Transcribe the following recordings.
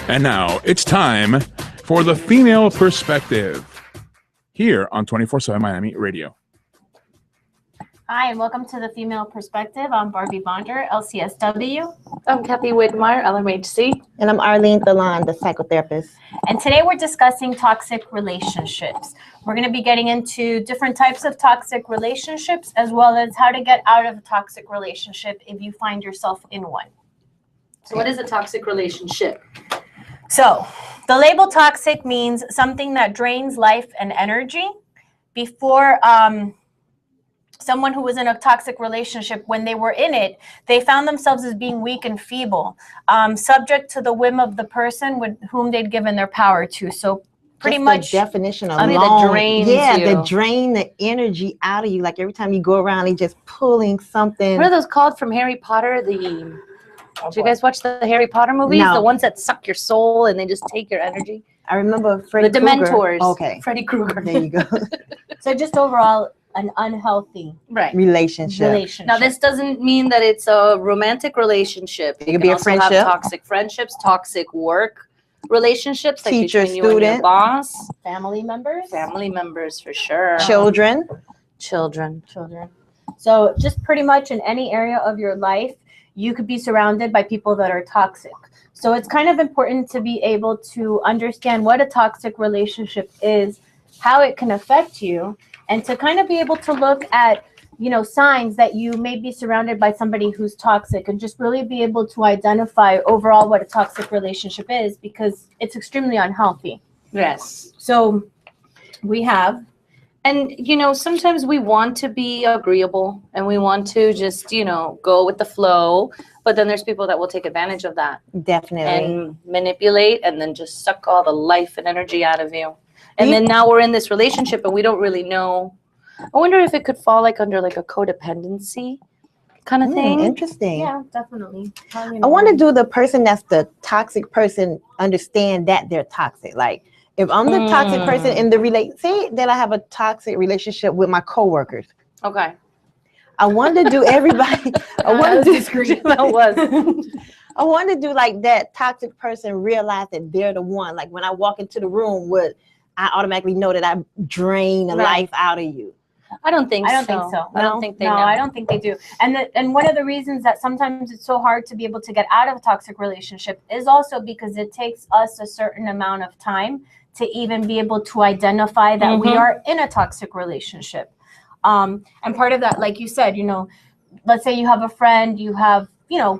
And now it's time for the female perspective here on 24/7 Miami Radio. Hi, and welcome to the Female Perspective. I'm Barbie Bonder, LCSW. I'm Kathy Whitmire, LMHC. And I'm Arlene Thalon, the psychotherapist. And today we're discussing toxic relationships. We're going to be getting into different types of toxic relationships, as well as how to get out of a toxic relationship if you find yourself in one. So what is a toxic relationship? So the label toxic means something that drains life and energy. Before someone who was in a toxic relationship, when they were in it, they found themselves as being weak and feeble, subject to the whim of the person with whom they'd given their power to. So pretty Just much the definition of that drains you. that drain the energy out of you. Like every time you go around, they just pulling something. What are those called from Harry Potter? Did you guys watch the Harry Potter movies? No. The ones that suck your soul and they just take your energy? I remember Freddy The Krueger. Dementors. Okay, Freddy Krueger. there you go. so just overall an unhealthy Right. Relationship. Now, this doesn't mean that it's a romantic relationship. It could be a also have friendship. toxic friendships, toxic work relationships, like Teacher, between you and your student. boss, family members. family members for sure, Children. children. So just pretty much in any area of your life, you could be surrounded by people that are toxic. So it's kind of important to be able to understand what a toxic relationship is, how it can affect you, and to kind of be able to look at, signs that you may be surrounded by somebody who's toxic, and just really be able to identify overall what a toxic relationship is, because it's extremely unhealthy. Yes. So we have, And, sometimes we want to be agreeable and we want to just, go with the flow. But then there's people that will take advantage of that Definitely. and manipulate and then just suck all the life and energy out of you. And then now we're in this relationship and we don't really know. I wonder if it could fall under like a codependency kind of thing. Interesting. yeah, definitely. I want to do the person that's the toxic person understand that they're toxic. Like if I'm the toxic person in the say that I have a toxic relationship with my coworkers. Okay. I want to do everybody. I want to do That was. I want to do like that toxic person realize that they're the one. Like when I walk into the room, I automatically know that I drain the life out of you. I don't think so. I don't think so. I don't think they know. I don't think they do. And one of the reasons that sometimes it's so hard to be able to get out of a toxic relationship is also because it takes us a certain amount of time to even be able to identify that we are in a toxic relationship. And part of that, like you said, let's say you have a friend, you have,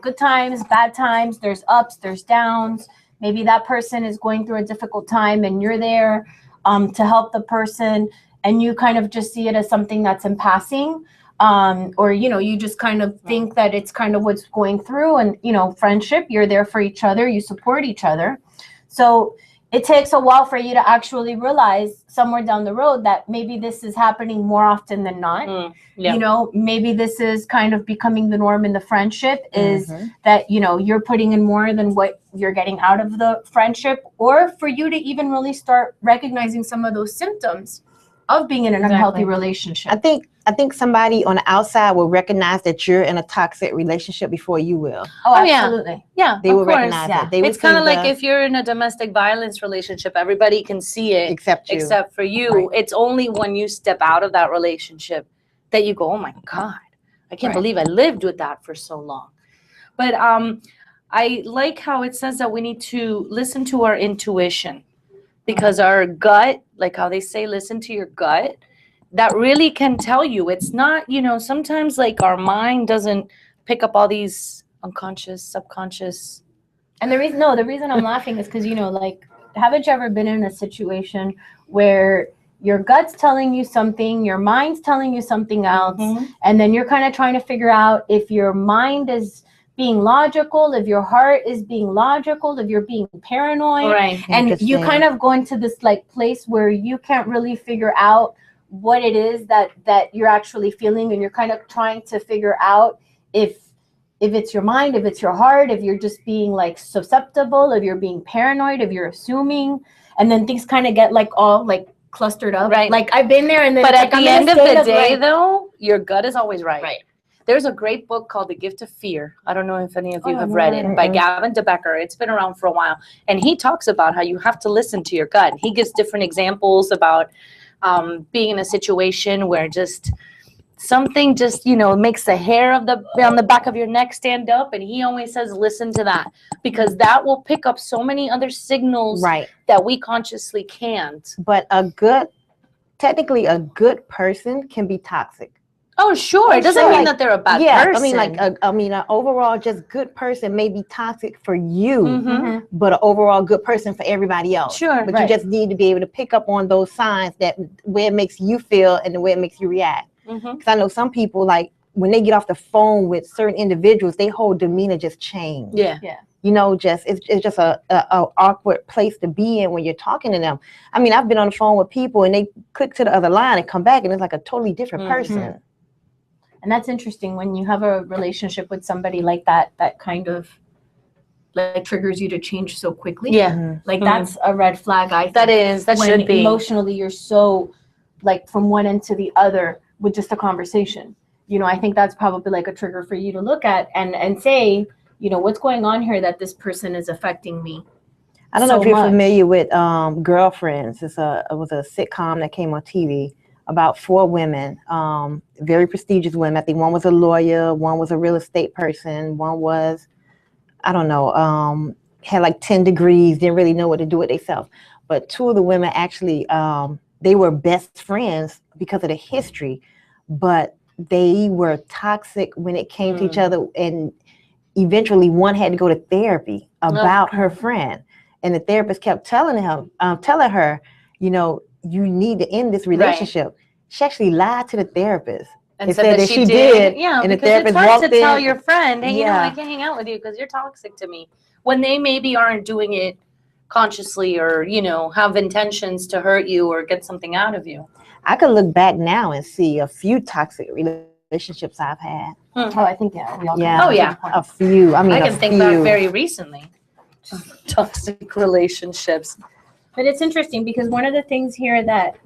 good times, bad times, there's ups, there's downs. Maybe that person is going through a difficult time and you're there to help the person, and you kind of just see it as something that's in passing, or, you just kind of think that it's kind of what's going through, and, friendship, you're there for each other, you support each other. So it takes a while for you to actually realize somewhere down the road that maybe this is happening more often than not. Maybe this is kind of becoming the norm in the friendship, is that, you're putting in more than what you're getting out of the friendship, or for you to even really start recognizing some of those symptoms of being in an unhealthy relationship. I think somebody on the outside will recognize that you're in a toxic relationship before you will. Oh, yeah. absolutely. Yeah, They of will course. recognize it. They It's kind of like if you're in a domestic violence relationship, everybody can see it except you. except for you. Right. It's only when you step out of that relationship that you go, oh my God, I can't believe I lived with that for so long. But I like how it says that we need to listen to our intuition, because our gut, like how they say, listen to your gut, that really can tell you. It's not, sometimes like our mind doesn't pick up all these unconscious, subconscious. And the reason I'm laughing is because, haven't you ever been in a situation where your gut's telling you something, your mind's telling you something else, and then you're kind of trying to figure out if your mind is being logical, if your heart is being logical, if you're being paranoid, Right. and you kind of go into this like place where you can't really figure out what it is that you're actually feeling, and you're kind of trying to figure out if it's your mind, if it's your heart, if you're just being like susceptible, if you're being paranoid, if you're assuming, and then things kind of get like all like clustered up. Right. Like I've been there, and then But it's at like, the I'm in end a of state the day, like, though, your gut is always right. Right. There's a great book called The Gift of Fear. I don't know if any of you Oh, have no, read I it, haven't. by Gavin De Becker. It's been around for a while. And he talks about how you have to listen to your gut. He gives different examples about being in a situation where just something just, makes the hair on the back of your neck stand up. And he always says, listen to that, because that will pick up so many other signals Right. that we consciously can't. But technically a good person can be toxic. Oh, sure. It doesn't sure. mean Like, that they're a bad Yeah, person. an overall just good person may be toxic for you, Mhm. but an overall good person for everybody else. Sure. But Right. you just need to be able to pick up on those signs that where it makes you feel and the way it makes you react. Mhm. Because I know some people, like when they get off the phone with certain individuals, their whole demeanor just change. Yeah. It's just a awkward place to be in when you're talking to them. I mean, I've been on the phone with people and they click to the other line and come back and it's like a totally different Mhm. person. And that's interesting when you have a relationship with somebody like that, that kind of like triggers you to change so quickly. Yeah. Mhm. Like Mhm. that's a red flag, I think. That when should be. emotionally you're so like from one end to the other with just a conversation. I think that's probably like a trigger for you to look at and say, what's going on here that this person is affecting me. I don't know so if you're much. familiar with Girlfriends. It was a sitcom that came on TV about 4 women, very prestigious women. I think one was a lawyer, one was a real estate person, one was, I don't know, had like 10 degrees, didn't really know what to do with themselves. But 2 of the women actually, they were best friends because of the history, but they were toxic when it came to each other. And eventually one had to go to therapy about her friend. And the therapist kept telling her, you need to end this relationship. Right. She actually lied to the therapist. And said that she did. Yeah, and the because therapist it's hard walked to tell in. your friend, hey, Yeah. I can't hang out with you because you're toxic to me. When they maybe aren't doing it consciously or, have intentions to hurt you or get something out of you. I could look back now and see a few toxic relationships I've had. Oh, I think we all can. Yeah. Oh, yeah. A few. I mean, I can think back very recently. Toxic relationships. But it's interesting because one of the things here that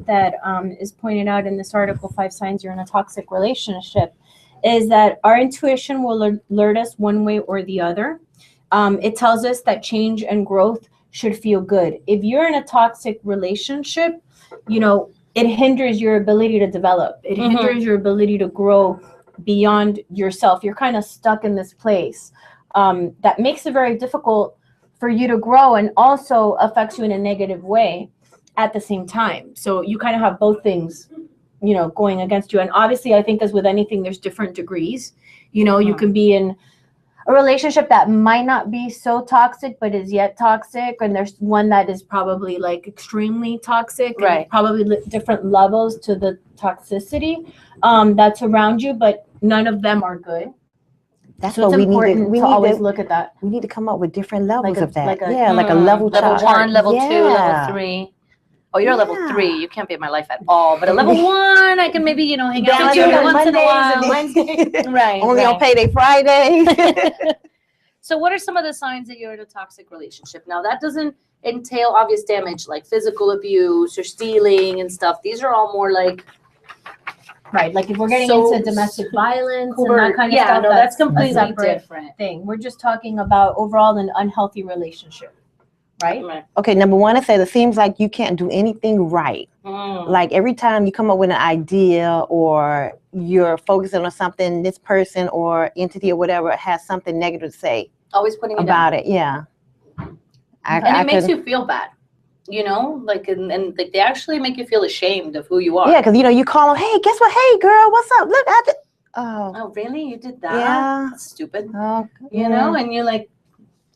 is pointed out in this article, 5 Signs You're in a Toxic Relationship, is that our intuition will alert us one way or the other. It tells us that change and growth should feel good. If you're in a toxic relationship, it hinders your ability to develop. It hinders your ability to grow beyond yourself. You're kind of stuck in this place that makes it very difficult for you to grow and also affects you in a negative way at the same time. So you kind of have both things, going against you. And obviously, I think as with anything, there's different degrees. You can be in a relationship that might not be so toxic, but is yet toxic. And there's one that is probably like extremely toxic, right? And probably different levels to the toxicity that's around you, but none of them are good. That's so what it's important to always look at that. We need to come up with different levels of that. Like a level chart. Level 1, level 2, Yeah. level 3. Oh, you're a level 3. You can't be in my life at all. But a level 1, I can maybe, hang out with you every once in a while. Right. Only on payday Friday. So what are some of the signs that you're in a toxic relationship? Now, that doesn't entail obvious damage like physical abuse or stealing and stuff. These are all more like... Right, like if we're getting into domestic violence and that kind of stuff, that's completely a separate different thing. We're just talking about overall an unhealthy relationship, right? Okay, number 1, I said it seems like you can't do anything right. Like every time you come up with an idea or you're focusing on something, this person or entity or whatever has something negative to say. Always putting it about down. it, yeah. And it makes you feel bad. And like they actually make you feel ashamed of who you are. Yeah, because you call them, hey, guess what? Hey, girl, what's up? Look at it. Oh, really? You did that? Yeah. That's stupid. Oh, And you like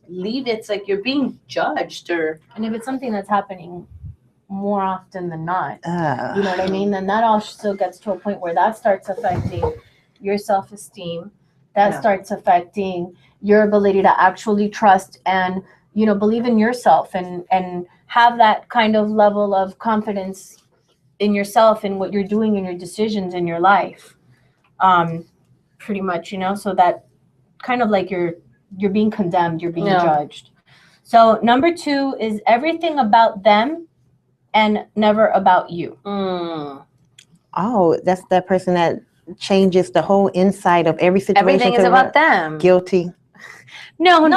leave it. It's like you're being judged, and if it's something that's happening more often than not, you know what I mean? Then that also gets to a point where that starts affecting your self-esteem. That starts affecting your ability to actually trust and believe in yourself and have that kind of level of confidence in yourself and what you're doing in your decisions in your life. Pretty much, so that kind of like you're being condemned, you're being judged. So number 2 is everything about them and never about you. Oh, that's that person that changes the whole insight of every situation. Everything is to about them. Guilty, No,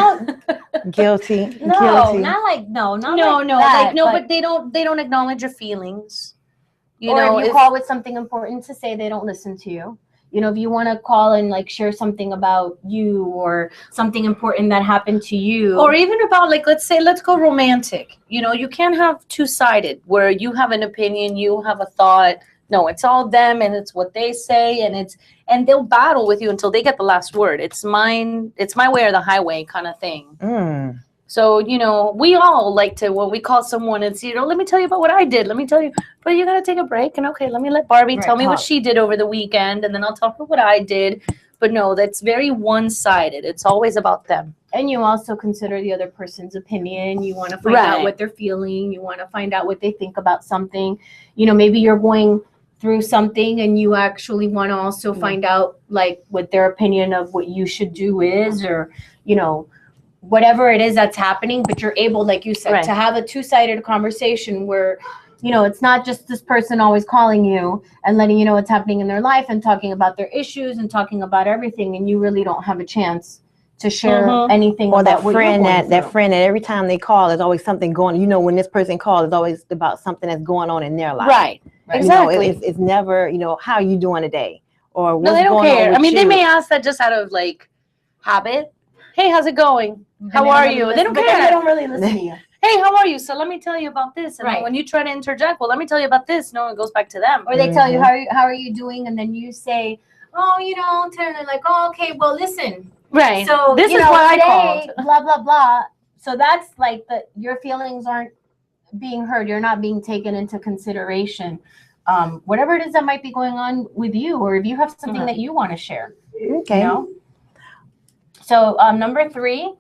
guilty, No, guilty. not like no, not no, like no, that, like no, but they don't acknowledge your feelings. You or know, if you call with something important to say, they don't listen to you. You know, if you want to call and like share something about you or something important that happened to you, or even about like, let's go romantic. You know, you can't have two-sided where you have an opinion, you have a thought. No, it's all them and it's what they say, and they'll battle with you until they get the last word. It's my way or the highway kind of thing. Mm. So, you know, we all like to, when we call someone, it's, you know, let me tell you about what I did. Let me tell you, but you got to take a break and okay, let me let Barbie Right, tell me what talk. she did over the weekend and then I'll tell her what I did. But no, that's very one-sided. It's always about them. and you also consider the other person's opinion. You want to find out Right. what they're feeling. You want to find out what they think about something. You know, maybe you're going through something and you actually want to also find out like what their opinion of what you should do is, or, you know, whatever it is that's happening, but you're able, like you said, Right. to have a two-sided conversation where, you know, it's not just this person always calling you and letting you know what's happening in their life and talking about their issues and talking about everything, and you really don't have a chance to share Mhm. anything Or about that what friend you're going that through. friend that every time they call, there's always something going. You know, when this person calls, it's always about something that's going on in their life. Right. Right. Exactly. You know, it's never, you know, how are you doing today? Or what's No, they don't going on care. with I mean, they you? may ask that just out of like habit. Hey, how's it going? And How they don't are really you? listen- They don't but then care. They don't really listen to you. Hey, how are you? So let me tell you about this. And Right. then when you try to interject, well, let me tell you about this. No, it goes back to them. Or they tell you, Mhm. how are you doing? And then you say, oh, you know, and they're like, oh, okay, well, listen. Right. So this you is know, why today, I called. blah, blah, blah. So that's like your feelings aren't being heard. You're not being taken into consideration. Whatever it is that might be going on with you, or if you have something Mhm. that you want to share, Okay. you know? So number 3,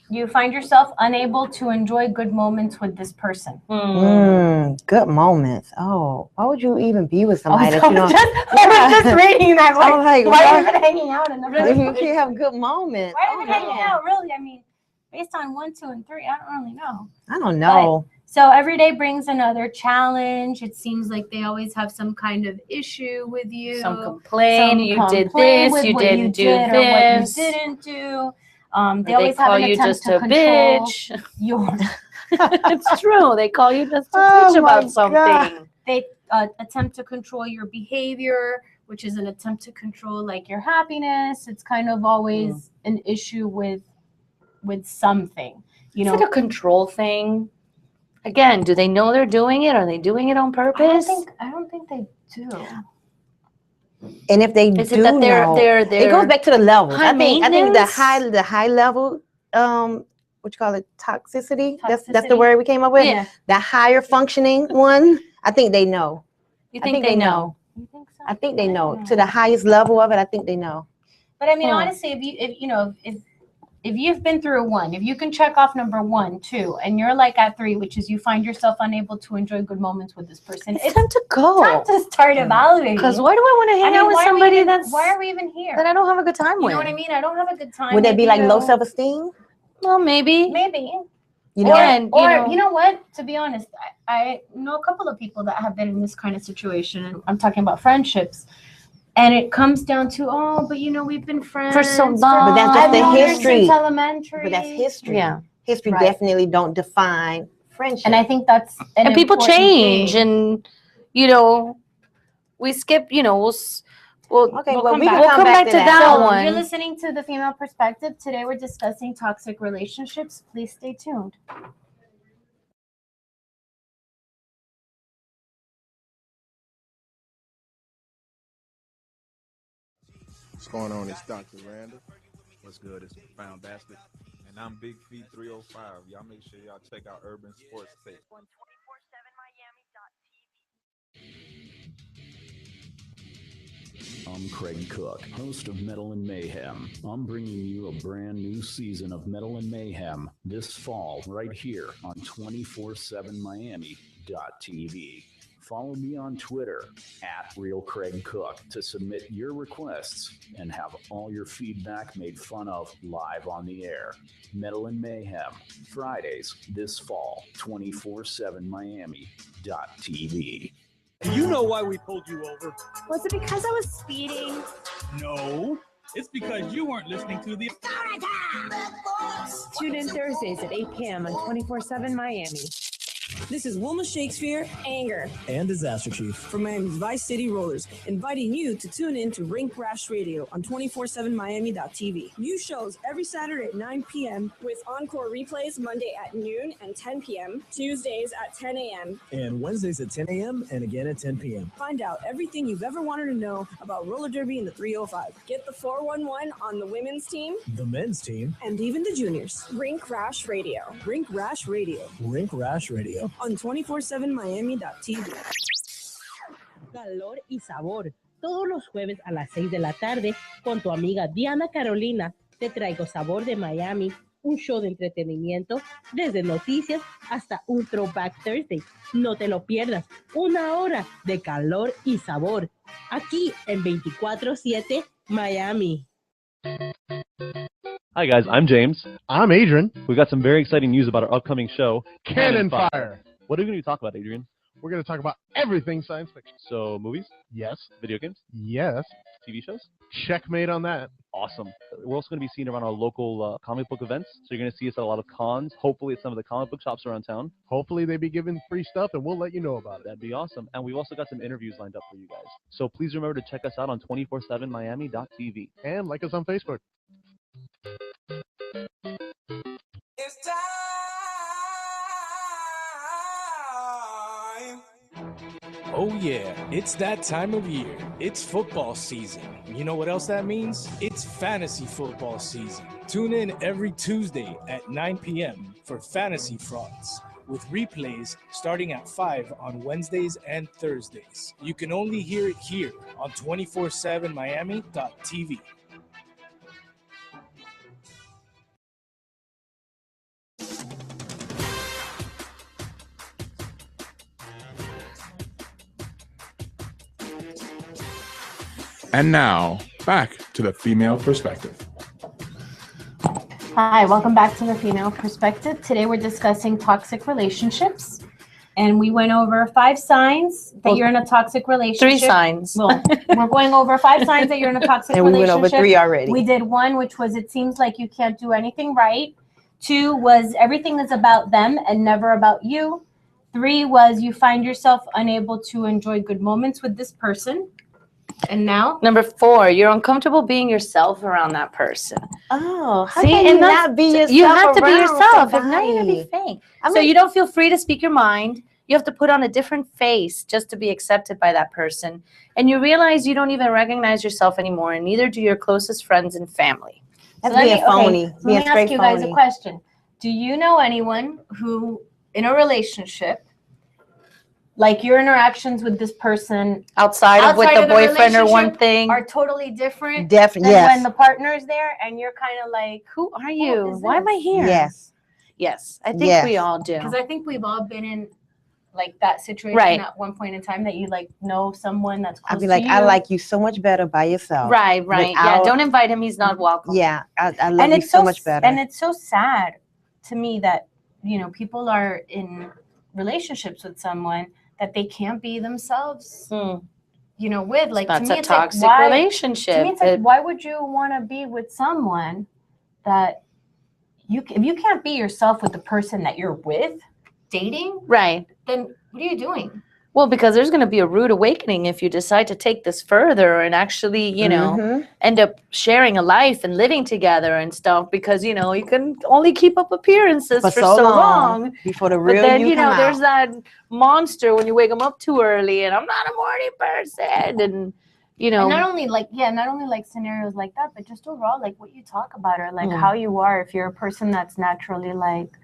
you find yourself unable to enjoy good moments with this person. Good moments. Oh, why would you even be with I was, somebody that you don't? I was just reading that. I was like, why are you what? even hanging out in the If first you place? can't have good moments. Why are Oh, you even hanging man. out? Really? I mean, based on 1, 2, and 3, I don't really know. I don't know. So every day brings another challenge. It seems like they always have some kind of issue with you. Some complain. Some You did complain this. with You what didn't do did or what you this. didn't do. Or They always have call an you attempt just to a control bitch. your. It's true. They call you just a Oh bitch my about something. They attempt to control your behavior, which is an attempt to control like your happiness. It's kind of always an issue with something. You Is know, it a control thing? Again, do they know they're doing it? Are they doing it on purpose? I don't think they do. And if they Is do it that know, they're it goes back to the levels. high I think the maintenance? high level, what you call it, toxicity. That's the Toxicity? word we came up with. Yeah. The higher functioning one, I think they know. You I think think they they know? know. You think so? I think they don't know. To the highest level of it, I think they know. But I mean, Hmm. honestly, if you've been through a 1, if you can check off number 1, 2, and you're like at 3, which is you find yourself unable to enjoy good moments with this person, It's time to go. time to start evaluating. Because why do I want to hang out with why are we somebody even- that's why are we even here? that I don't have a good time You with? know what I mean? I don't have a good time. Would that with be like you. low self-esteem? Well, maybe. Maybe. You know, Again, Or you know, what? To be honest, I know a couple of people that have been in this kind of situation, and I'm talking about friendships. And it comes down to, oh, but you know, we've been friends For so long. But that's just I've the known her history. since elementary. but that's history. yeah. History Right. definitely don't define friendship. And I think that's an And people important change, thing. and you know, we skip. You know, we'll Okay, We'll well, come we back. can We'll come back to that. that So one. you're listening to The Female Perspective. Today we're discussing toxic relationships. Please stay tuned. What's going on? It's Dr. Randall. What's good? It's Profound Bastard. And I'm Big Feet 305. Y'all make sure y'all check out Urban Sports Tape. I'm Craig Cook, host of Metal and Mayhem. I'm bringing you a brand new season of Metal and Mayhem this fall right here on 247miami.tv. Follow me on Twitter at @RealCraigCook to submit your requests and have all your feedback made fun of live on the air. Metal and Mayhem, Fridays this fall, 247miami.tv. You know why we pulled you over. Was it because I was speeding? No, it's because you weren't listening to the... Tune in Thursdays at 8 p.m. on 24/7 Miami. This is Wilma Shakespeare, Anger and Disaster Chief from Miami's Vice City Rollers, inviting you to tune in to Rink Rash Radio on 247miami.tv. New shows every Saturday at 9 p.m. with encore replays Monday at noon and 10 p.m., Tuesdays at 10 a.m., and Wednesdays at 10 a.m. and again at 10 p.m. Find out everything you've ever wanted to know about roller derby in the 305. Get the 411 on the women's team, The men's team, and even the juniors. Rink Rash Radio. Rink Rash Radio. Rink Rash Radio. On 247miami.tv. Calor y sabor. Todos los jueves a las 6 de la tarde, con tu amiga Diana Carolina, te traigo Sabor de Miami, un show de entretenimiento, desde noticias hasta un Throwback Thursday. No te lo pierdas, 1 hora de calor y sabor, aquí en 24/7 Miami. Hi guys, I'm James. I'm Adrian. We've got some very exciting news about our upcoming show, Cannon Fire. What are we going to talk about, Adrian? We're going to talk about everything science fiction. So, movies? Yes. Video games? Yes. TV shows? Checkmate on that. Awesome. We're also going to be seen around our local comic book events. So you're going to see us at a lot of cons, hopefully at some of the comic book shops around town. Hopefully they be giving free stuff and we'll let you know about it. That'd be awesome. And we've also got some interviews lined up for you guys. So please remember to check us out on 247miami.tv. And like us on Facebook. It's time. Oh yeah, it's that time of year. It's football season. You know what else that means? It's fantasy football season. Tune in every Tuesday at 9 p.m. for Fantasy Frauds, with replays starting at 5 on Wednesdays and Thursdays. You can only hear it here on 247miami.tv. And now, back to the female perspective. Hi, welcome back to the Female Perspective. Today we're discussing toxic relationships. And we went over 5 signs that you're in a toxic relationship. 3 signs. Well, we're going over 5 signs that you're in a toxic And we relationship. went over 3 already. We did 1, which was it seems like you can't do anything right. 2 was everything is about them and never about you. 3 was you find yourself unable to enjoy good moments with this person. And now? Number 4, you're uncomfortable being yourself around that person. Oh, how See, can and you not be yourself? You have to be around yourself. It's not even be somebody? fake. I So mean- you don't feel free to speak your mind. You have to put on a different face just to be accepted by that person. And you realize you don't even recognize yourself anymore, and neither do your closest friends and family. That's being phony. Let Being me ask straight you guys a phony. question. Do you know anyone who, in a relationship, like your interactions with this person Outside of with the boyfriend or one relationship thing. are totally different Definitely, than yes. when the partner's there and you're kind of like, who are you? is Why am I this? here? Yes. Yes, I think Yes. we all do. Because I think we've all been in like that situation Right. at one point in time that you like know someone that's close I'd be like, to you. I like you so much better by yourself. Right, right. Yeah, Without- don't invite him. He's not welcome. Yeah, I love and you it's so much better. And it's so sad to me that, you know, people are in relationships with someone that they can't be themselves, you know, with. Like, That's to me, a it's like, toxic why, relationship. To me, it's like, why would you want to be with someone that if you can't be yourself with the person that you're with, dating, Right. then what are you doing? Well, because there's going to be a rude awakening if you decide to take this further and actually, you know, Mhm. end up sharing a life and living together and stuff. Because you know you can only keep up appearances for so long. before the But real then you know come there's out. that monster when you wake them up too early, and I'm not a morning person, and you know. And not only like scenarios like that, but just overall, like what you talk about or like Mm. how you are. If you're a person that's naturally like,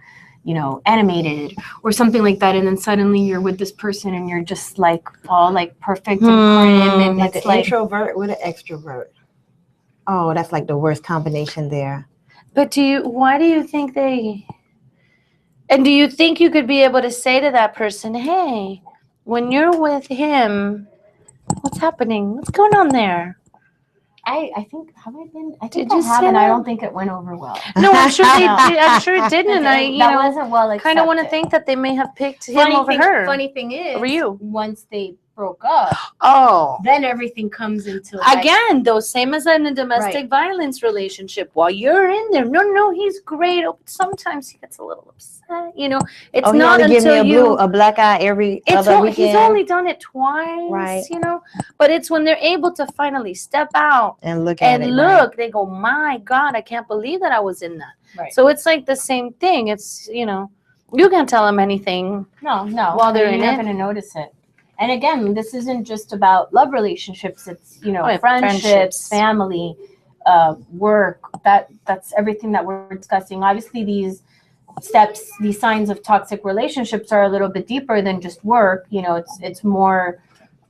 you know, animated or something like that, and then suddenly you're with this person and you're just like all like perfect and prim, and Like it's an like, introvert with an extrovert. Oh, that's like the worst combination there. But why do you think and do you think you could be able to say to that person, hey, when you're with him, what's happening? What's going on there? I think have I been? I Did think I you say have, and I that? don't think it went over well. No, I'm sure they did. I'm sure it didn't. And I, you that know, wasn't well kind of want to accepted. think that they may have picked him over her. Funny thing is, Over you. once they broke up, then everything comes into like, Again, though, same as in a domestic violence relationship. While you're in there, no, he's great. Oh, sometimes he gets a little upset. You know, it's he not only give me until a black eye every it's other he's weekend. only done it twice, you know. But it's when they're able to finally step out and look at and it. look, they go, my God, I can't believe that I was in that. Right. So it's like the same thing. It's, you know, you can't tell them anything. No, while they're you're in not it. going to notice it. And again, this isn't just about love relationships. It's, you know, Oh, yeah, friendships, family, work. That's everything that we're discussing. Obviously, these steps, these signs of toxic relationships are a little bit deeper than just work. You know, it's more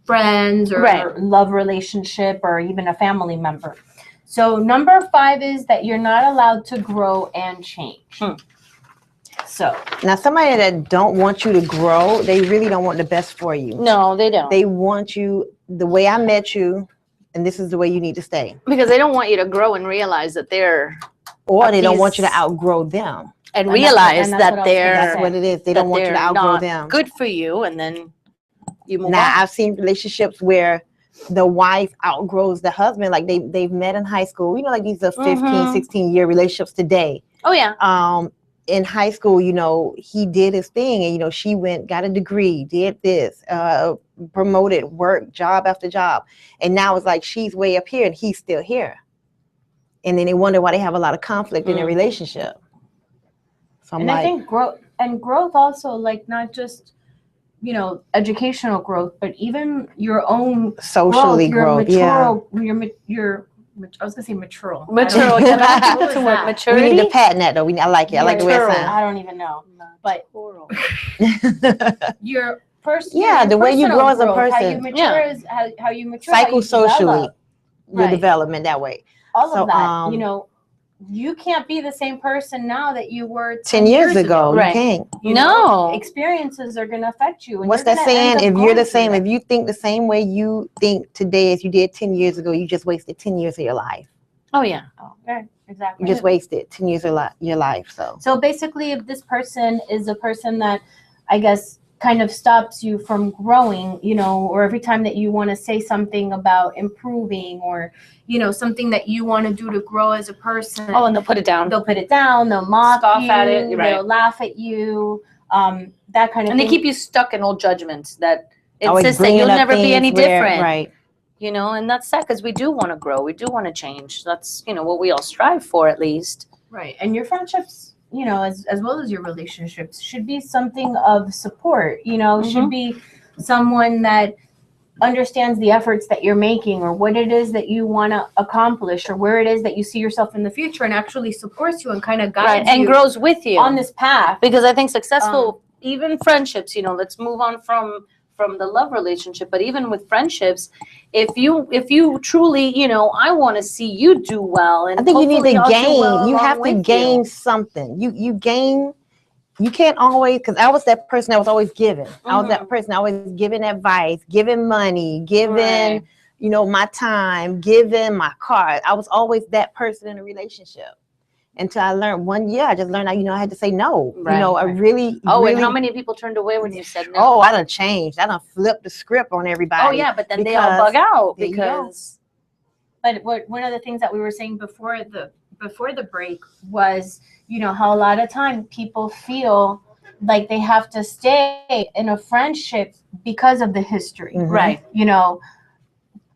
friends or love relationship or even a family member. So number 5 is that you're not allowed to grow and change. So now somebody that don't want you to grow, they really don't want the best for you. No, they don't. They want you the way I met you, and this is the way you need to stay. Because they don't want you to grow and realize that they're or they don't want you to outgrow them. And realize that they're that's what it is. They don't want you to outgrow them. Good for you, and then you move now on. I've seen relationships where the wife outgrows the husband, like they've met in high school. You know, like these are 15, 16-year relationships today. Oh yeah. In high school, you know, he did his thing, and you know, she went, got a degree, did this, promoted, work, job after job, and now it's like she's way up here and he's still here, and then they wonder why they have a lot of conflict in their relationship. So I'm I think growth also, like, not just, you know, educational growth, but even your own socially growth. I was gonna say mature. Mature. Yeah, that's the word. Maturity. We need to patent that though. I like it. I like the way it sounds. I don't even know, but your person. Yeah, the way you grow as a person. How you mature is how you mature. Psychosocially, your Right. development that way. All So, of that. You know, you can't be the same person now that you were 10 years ago. Right. You can't. You know, experiences are going to affect you. And What's you're that gonna end saying? up If you're the going through same, that. if you think the same way you think today as you did 10 years ago, you just wasted 10 years of your life. Oh yeah. Okay, exactly. You just wasted 10 years of your life. So basically, if this person is a person that, I guess, kind of stops you from growing, you know, or every time that you want to say something about improving or, you know, something that you want to do to grow as a person. Oh, and they'll put it down. They'll put it down. They'll mock Scoff you. at it, right. They'll laugh at you. That kind of And thing. they keep you stuck in old judgments that Always insist that bringing you'll up never be things any where- different. right. You know, and that's sad because we do want to grow. We do want to change. That's, you know, what we all strive for, at least. Right. And your friendships, you know, as well as your relationships, should be something of support, you know, should be someone that understands the efforts that you're making or what it is that you want to accomplish or where it is that you see yourself in the future and actually supports you and kind of guides And you grows with you on this path. Because I think successful, even friendships, you know, let's move on from the love relationship, but even with friendships, if you truly, you know, I want to see you do well, and I think you need hopefully to I'll do gain. well You along have to with gain you. something. You gain. You can't always, because I was that person that was always giving. I was that person always giving advice, giving money, giving, Right. you know, my time, giving my car. I was always that person in a relationship. Until I learned one year, I just learned, you know, I had to say no. Right, You know, I right. really. Oh, really, and how many people turned away when you said no? Oh, I done changed. I done flipped the script on everybody. Oh, yeah, but then they all because- bug out There you go. because But one of the things that we were saying before the break was, you know, how a lot of time people feel like they have to stay in a friendship because of the history. Mhm. Right. You know,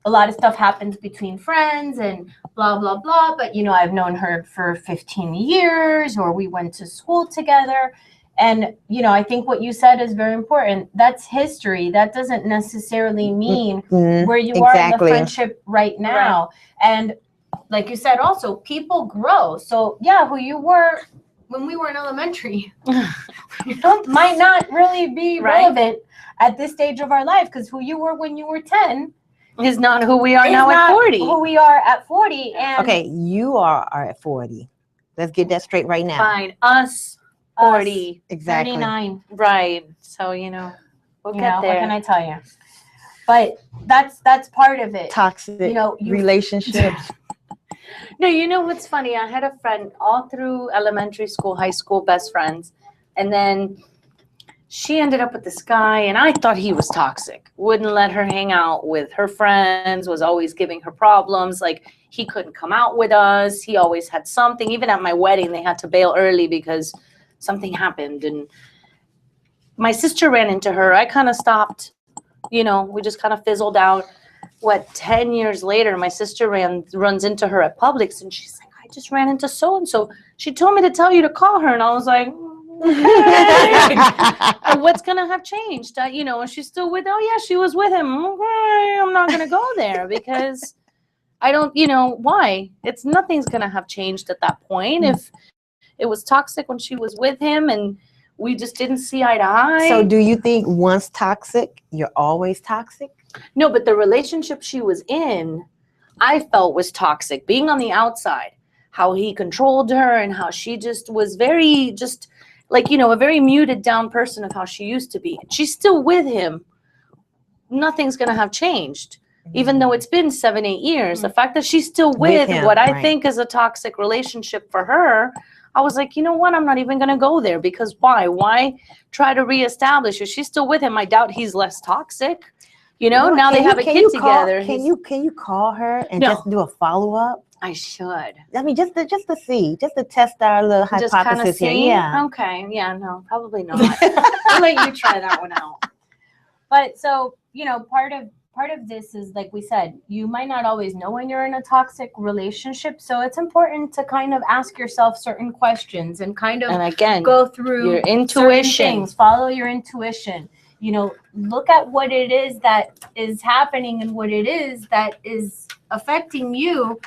a lot of stuff happens between friends and blah, blah, blah. But, you know, I've known her for 15 years or we went to school together. And, you know, I think what you said is very important. That's history. That doesn't necessarily mean Mhm. where you are in the Exactly. friendship right now. And like you said, also, people grow. So, yeah, who you were when we were in elementary might not really be Right. relevant at this stage of our life, because who you were when you were 10 is not who we are is now at not 40. who we are at 40. And Okay, you are at 40. Let's get that straight right now. Fine. Us 40. Exactly. 39. Right. So, you know, we'll You get know, there. what can I tell you? But that's part of it. Toxic You know, relationships. No, you know what's funny? I had a friend all through elementary school, high school, best friends. And then she ended up with this guy, and I thought he was toxic. Wouldn't let her hang out with her friends, was always giving her problems. Like, he couldn't come out with us. He always had something. Even at my wedding, they had to bail early because something happened. And my sister ran into her. I kind of stopped. You know, we just kind of fizzled out. 10 years later, my sister runs into her at Publix, and she's like, I just ran into so-and-so. She told me to tell you to call her. And I was like, and what's gonna have changed? You know, and she's still with. Oh yeah, she was with him. Okay, I'm not gonna go there because I don't. You know why? Nothing's gonna have changed at that point. If it was toxic when she was with him, and we just didn't see eye to eye. So, do you think once toxic, you're always toxic? No, but the relationship she was in, I felt was toxic. Being on the outside, how he controlled her, and how she just was very like, you know, a very muted down person of how she used to be. She's still with him. Nothing's going to have changed. Even though it's been 7-8 years, the fact that she's still with him, what I right. think is a toxic relationship for her, I was like, you know what? I'm not even going to go there because why? Why try to reestablish her? She's still with him. I doubt he's less toxic. You know, now they have a kid together. Can you call her and No. just do a follow-up? I should. I mean, just to see, just to test our little Just kind of hypothesis here. see? Yeah. Okay. Yeah, no, probably not. I'll let you try that one out. But so, you know, part of this is, like we said, you might not always know when you're in a toxic relationship. So it's important to kind of ask yourself certain questions and kind of And again, go through your certain intuition. things, follow your intuition. You know, look at what it is that is happening and what it is that is affecting you,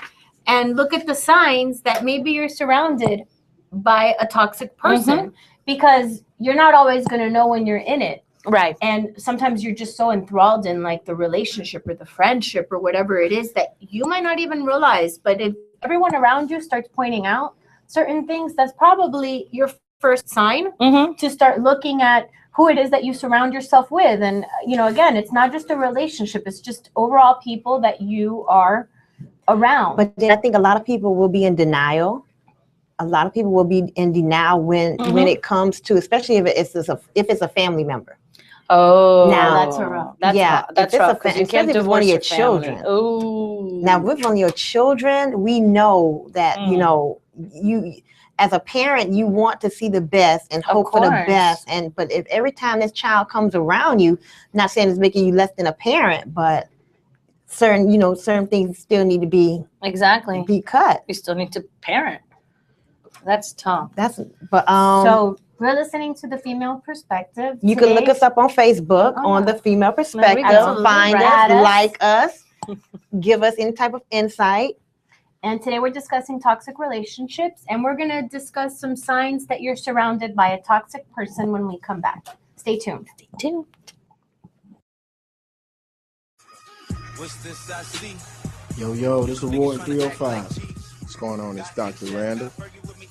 and look at the signs that maybe you're surrounded by a toxic person, because you're not always going to know when you're in it. Right. And sometimes you're just so enthralled in like the relationship or the friendship or whatever it is that you might not even realize. But if everyone around you starts pointing out certain things, that's probably your first sign to start looking at who it is that you surround yourself with. And, you know, again, it's not just a relationship, it's just overall people that you are around. But then I think a lot of people will be in denial. A lot of people will be in denial when it comes to, especially if it's a family member. Oh, now that's rough. That's yeah, rough. That's if it's rough a because fa- you can't especially if it's divorce one of your family. children. Oh, Now, with one of your children, we know that you know you, as a parent, you want to see the best and hope for the course. best. But if every time this child comes around you, not saying it's making you less than a parent, but certain things still need to be cut. You still need to parent. That's tough. But so we're listening to The Female Perspective. you can look Today- us up on Facebook Oh, on yeah. The Female There we Perspective. go. Find Add us, us. like us, give us any type of insight. And today we're discussing toxic relationships, and we're going to discuss some signs that you're surrounded by a toxic person when we come back. Stay tuned. Stay tuned. What's this I see? Yo, this is Ward 305. What's going on? It's Dr. Randall.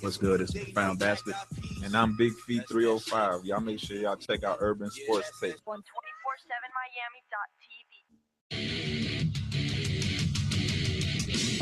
What's good? It's Profound Bastard. And I'm Big Feet 305. Y'all make sure y'all check out Urban Sports Tape. On 247miami.tv.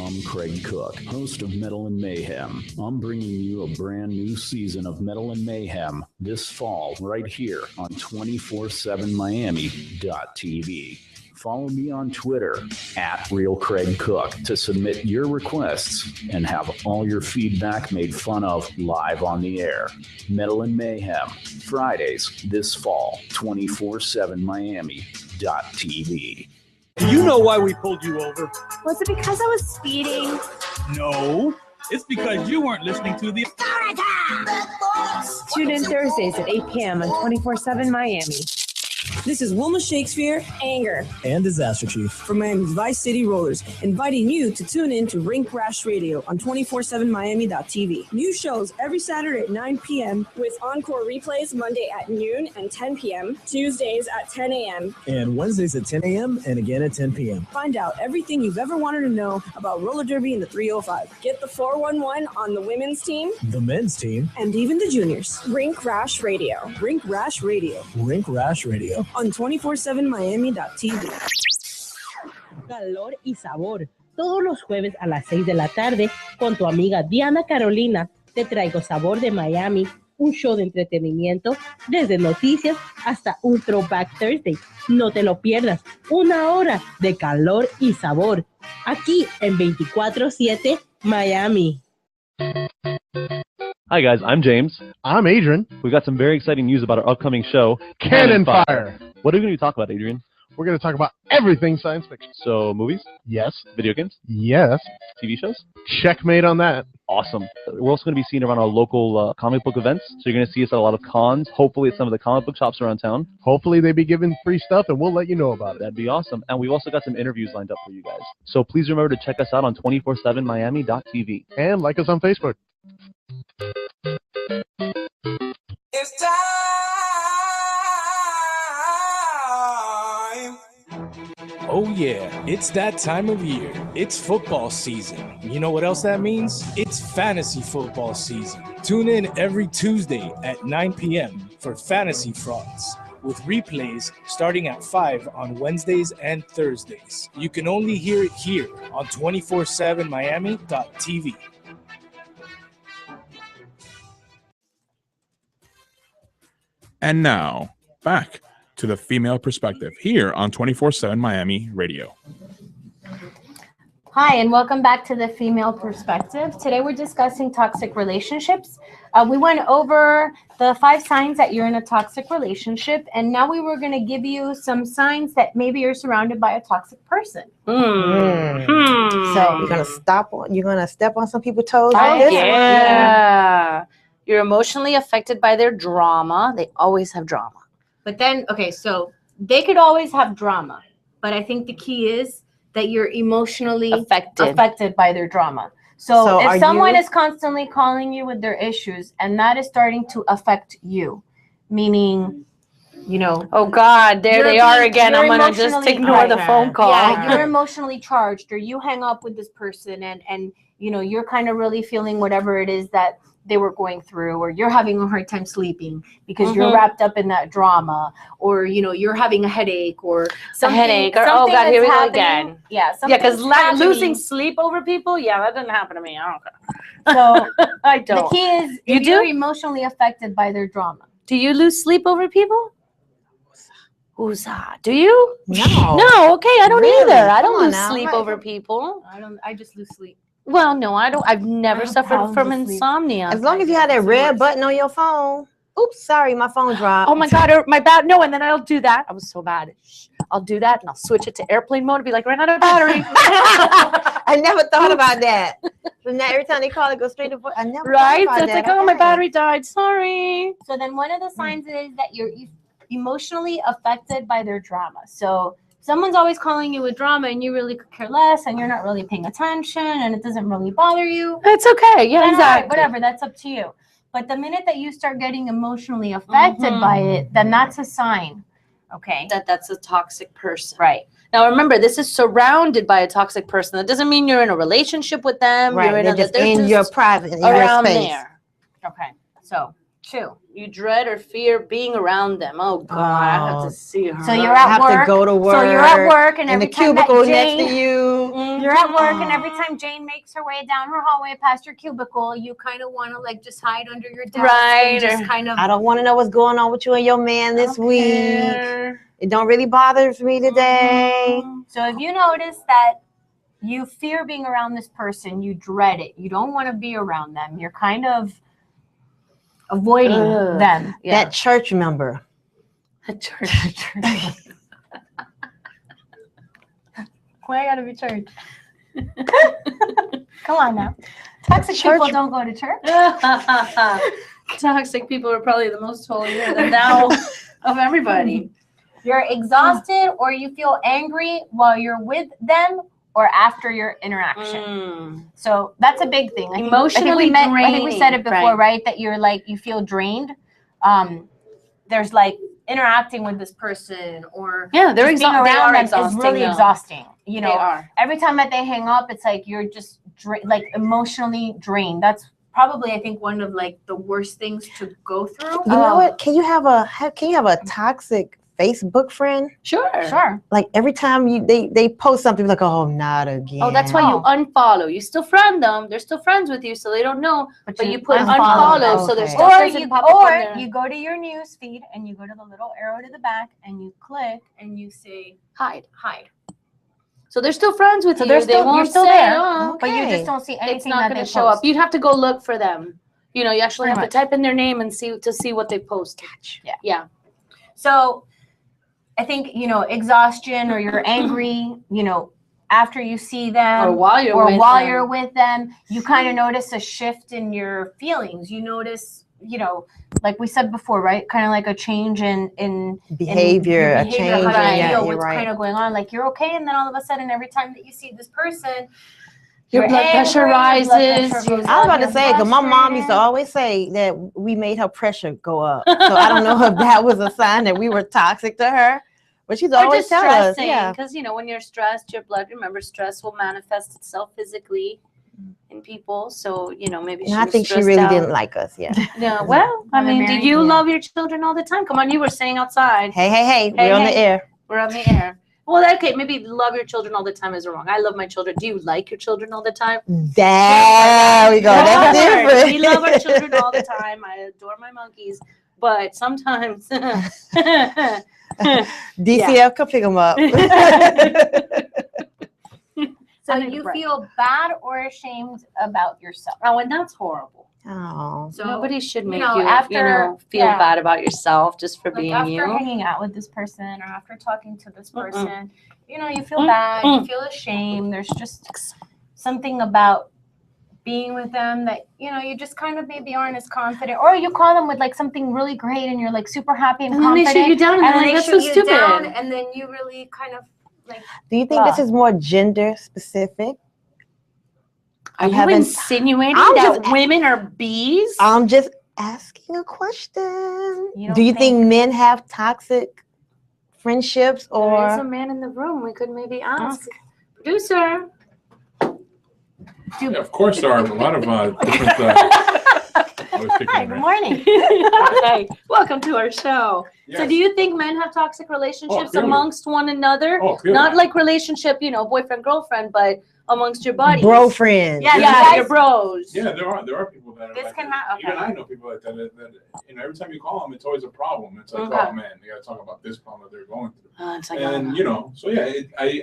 I'm Craig Cook, host of Metal and Mayhem. I'm bringing you a brand new season of Metal and Mayhem this fall right here on 247miami.tv. Follow me on Twitter at Real Craig Cook to submit your requests and have all your feedback made fun of live on the air. Metal and Mayhem, Fridays this fall, 247miami.tv. Do you know why we pulled you over? Was it because I was speeding? No, it's because you weren't listening to the Tune in Thursdays at 8 p.m. on 24/7 Miami. This is Wilma Shakespeare, Anger. And Disaster Chief. from Miami's Vice City Rollers, inviting you to tune in to Rink Rash Radio on 247miami.tv. New shows every Saturday at 9 p.m. With encore replays Monday at noon and 10 p.m., Tuesdays at 10 a.m. And Wednesdays at 10 a.m. and again at 10 p.m. Find out everything you've ever wanted to know about roller derby in the 305, Get the 411 on the women's team The men's team, and even the juniors. Rink Rash Radio. Rink Rash Radio Rink Rash Radio. on 247miami.tv. Calor y sabor. Todos los jueves a las 6 de la tarde con tu amiga Diana Carolina te traigo sabor de Miami, un show de entretenimiento, desde noticias hasta un Throwback Thursday. No te lo pierdas, 1 hora de calor y sabor, aquí en 24/7 Miami. Hi guys, I'm James. I'm Adrian. We've got some very exciting news about our upcoming show, Cannon Fire. What are we going to talk about, Adrian? We're going to talk about everything science fiction. So, movies? Yes. Video games? Yes. TV shows? Checkmate on that. Awesome. We're also going to be seen around our local comic book events. So you're going to see us at a lot of cons, hopefully at some of the comic book shops around town. Hopefully they be giving free stuff and we'll let you know about it. That'd be awesome. And we've also got some interviews lined up for you guys. So please remember to check us out on 247miami.tv. And like us on Facebook. It's time. Oh yeah, it's that time of year. It's football season. You know what else that means? It's fantasy football season. Tune in every Tuesday at 9 p.m. for Fantasy Frauds, with replays starting at 5 on Wednesdays and Thursdays. You can only hear it here on 247miami.tv. And now, back to the female perspective here on 24/7 Miami Radio. Hi, and welcome back to the Female Perspective. Today we're discussing toxic relationships. We went over the 5 signs that you're in a toxic relationship, and now we were going to give you some signs that maybe you're surrounded by a toxic person. So you're gonna step on some people's toes. on this? Yeah. You're emotionally affected by their drama. They always have drama. But then, okay, so they could always have drama, but I think the key is that you're emotionally affected by their drama. So if someone is constantly calling you with their issues and that is starting to affect you, meaning, you know, oh God, there they are again. I'm gonna just ignore the phone call. Yeah, you're emotionally charged, or you hang up with this person and you know, you're kind of really feeling whatever it is that they were going through, or you're having a hard time sleeping because you're wrapped up in that drama, or you know, you're having a headache or something. Or oh God, here we go again. Yeah, because losing sleep over people, that didn't happen to me. I don't care. So I don't. The key is you're emotionally affected by their drama. Do you lose sleep over people? Do you? No. No. Okay, I don't Really? either. I don't Come on lose now. sleep over people. I just lose sleep. Well, no, I don't. I've never suffered from insomnia. As long as you have that red button on your phone. Oops, sorry, my phone dropped. Oh my God, no, and then I'll do that. I was so bad. I'll do that and I'll switch it to airplane mode and be like, ran out of battery. I never thought about that. But now every time they call it, goes straight to voice. I never thought about So it's that. like, oh, my battery died. Sorry. So then one of the signs is that you're emotionally affected by their drama. So someone's always calling you with drama and you really could care less and you're not really paying attention and it doesn't really bother you. It's okay. Yeah, then, exactly. all right, whatever, that's up to you. But the minute that you start getting emotionally affected by it, then that's a sign. Okay. That's a toxic person. Right. Now remember, this is surrounded by a toxic person. That doesn't mean you're in a relationship with them. Right. You're in They're just in your private, in your around space. there. Okay. So 2. You dread or fear being around them. Oh God, I have to see her. So you're at work. To go to work. So you're at work, and every the time that cubicle Jane, next to you. You're at work, and every time Jane makes her way down her hallway past your cubicle, you kind of want to like just hide under your desk, and just kind of. I don't want to know what's going on with you and your man this week. It don't really bother me today. So if you notice that you fear being around this person, you dread it. You don't want to be around them. You're kind of avoiding them. That church member. A church. Why I gotta be church? Come on now. Toxic people don't go to church. Toxic people are probably the most holier than thou of everybody. You're exhausted or you feel angry while you're with them or after your interaction. So that's a big thing. Emotionally I think we said it draining, before, right? That you're like, you feel drained. There's like interacting with this person or they're just being around them is exhausting, really though. exhausting. You know, They are. every time that they hang up, it's like you're just like emotionally drained. That's probably, I think, one of like the worst things to go through. You know what? Can you have a toxic Facebook friend? Sure. Like every time they post something, like, oh, not again. Oh, that's why you unfollow. You still friend them. They're still friends with you, so they don't know. But you put unfollow, so their stuff doesn't pop up on there. You go to your news feed and you go to the little arrow to the back and you click and you say hide. So they're still friends with you. They're still, they won't you're still say, there, oh, but you okay. just don't see anything It's not that going they to show up. post. You'd have to go look for them. You know, you actually Pretty have much. to type in their name and see what they posted. Yeah. So I think, exhaustion or you're angry, after you see them Or while you're with them. you kind of notice a shift in your feelings. You notice, like we said before, right? Kind of like a change in behavior, a change. How you Yeah, feel, you're what's right. kind of going on. Like you're okay. And then all of a sudden, every time that you see this person, Your blood pressure rises. I was about to say, because my mom used to always say that we made her pressure go up. So I don't know if that was a sign that we were toxic to her, but she's Or always just telling us, stressing, yeah. because when you're stressed, your blood. Remember, stress will manifest itself physically in people. So maybe And I think she really didn't like us. Yeah. Yeah. Well, I mean, do you love your children all the time? Come on, you were saying outside. Hey, we're on the air. We're on the air. Well, okay, maybe love your children all the time is wrong. I love my children. Do you like your children all the time? There we go. That's different. We love our children all the time. I adore my monkeys, but sometimes DCF, come pick them up. So you feel bad or ashamed about yourself. Oh, and that's horrible. Oh. So nobody should make after feel bad about yourself just for being after you. hanging out with this person or after talking to this person, you feel bad, you feel ashamed. There's just something about being with them that you just kind of maybe aren't as confident, or you call them with like something really great and you're like super happy and And then confident, they shoot you down and and they're then like, they "That's shoot so you down, stupid." and then you really kind of like. Do you think this is more gender specific? Are you having- insinuating I'm that just- women are bees? I'm just asking a question. You Do you think men have toxic friendships There is a or? man in the room. We could maybe ask. Producer. Yeah, of course, there are a lot of different. Hi, good morning. Hey, welcome to our show. So Yes. do you think men have toxic relationships clearly. amongst one another? Oh, clearly. Not like relationship, boyfriend, girlfriend, but amongst your buddies. Bro friends. Yeah, your bros. Yeah, there are people that are This like can that. happen. Even I know people like that, every time you call them, it's always a problem. It's like, Okay. oh man, they got to talk about this problem that they're going through. It's like, And so yeah,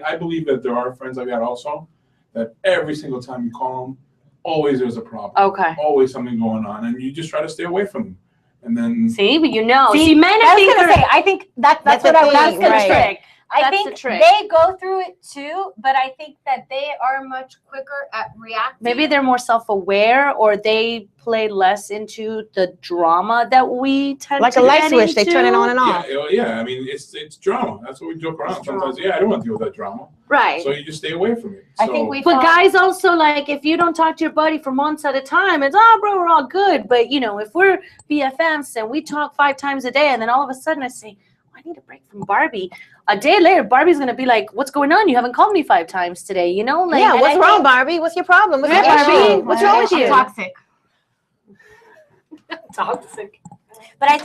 I believe that there are friends like that also, that every single time you call them, always there's a problem. Okay. Always something going on, and you just try to stay away from them. And then See, but See, See, men I I was think gonna are say, I think that's That's what the I was thing, gonna right. say. I That's think the trick. they go through it too, but I think that they are much quicker at reacting. maybe they're more self-aware, or they play less into the drama that we tend Like to a light get switch, they turn it into. on and off. yeah, I mean it's drama. That's what we joke around sometimes. Yeah, I don't want to deal with that drama. Right. So you just stay away from it. I think we But fall- guys also, like, if you don't talk to your buddy for months at a time, it's, oh, bro, we're all good. But, if we're BFFs and we talk 5 times a day, and then all of a sudden I say, oh, I need a break from Barbie. A day later, Barbie's going to be like, what's going on? You haven't called me 5 times today, Like, Yeah, and what's I wrong, think- Barbie? What's your problem? What's Yeah, your Barbie, issue? what's wrong with you? Toxic. Toxic. But I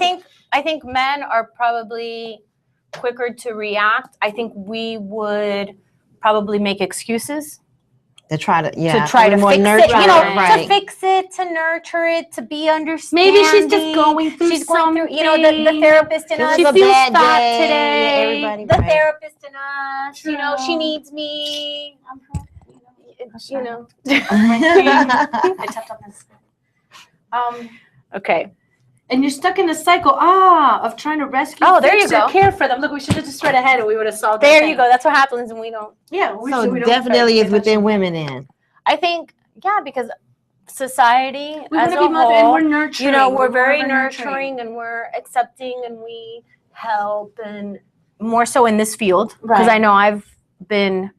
think men are probably quicker to react. I think we would probably make excuses To try to, to try to more fix it, nurturing, to right. fix it, to nurture it, to be understanding. Maybe she's just going through She's going through, the something. therapist in us. She It was a feels bad fat day. today. Everybody, The right. therapist in us, she True. needs me. I tapped on this. Okay. And you're stuck in a cycle, of trying to rescue, Oh, there fix, you or go. care for them. Look, we should have just read ahead and we would have solved that There thing. you go. That's what happens when we don't. Yeah. So definitely is within women then. I think, because society We as want a to be mother, and whole, we're nurturing. we're very more nurturing and we're accepting and we help, and more so in this field, because Right. I know I've been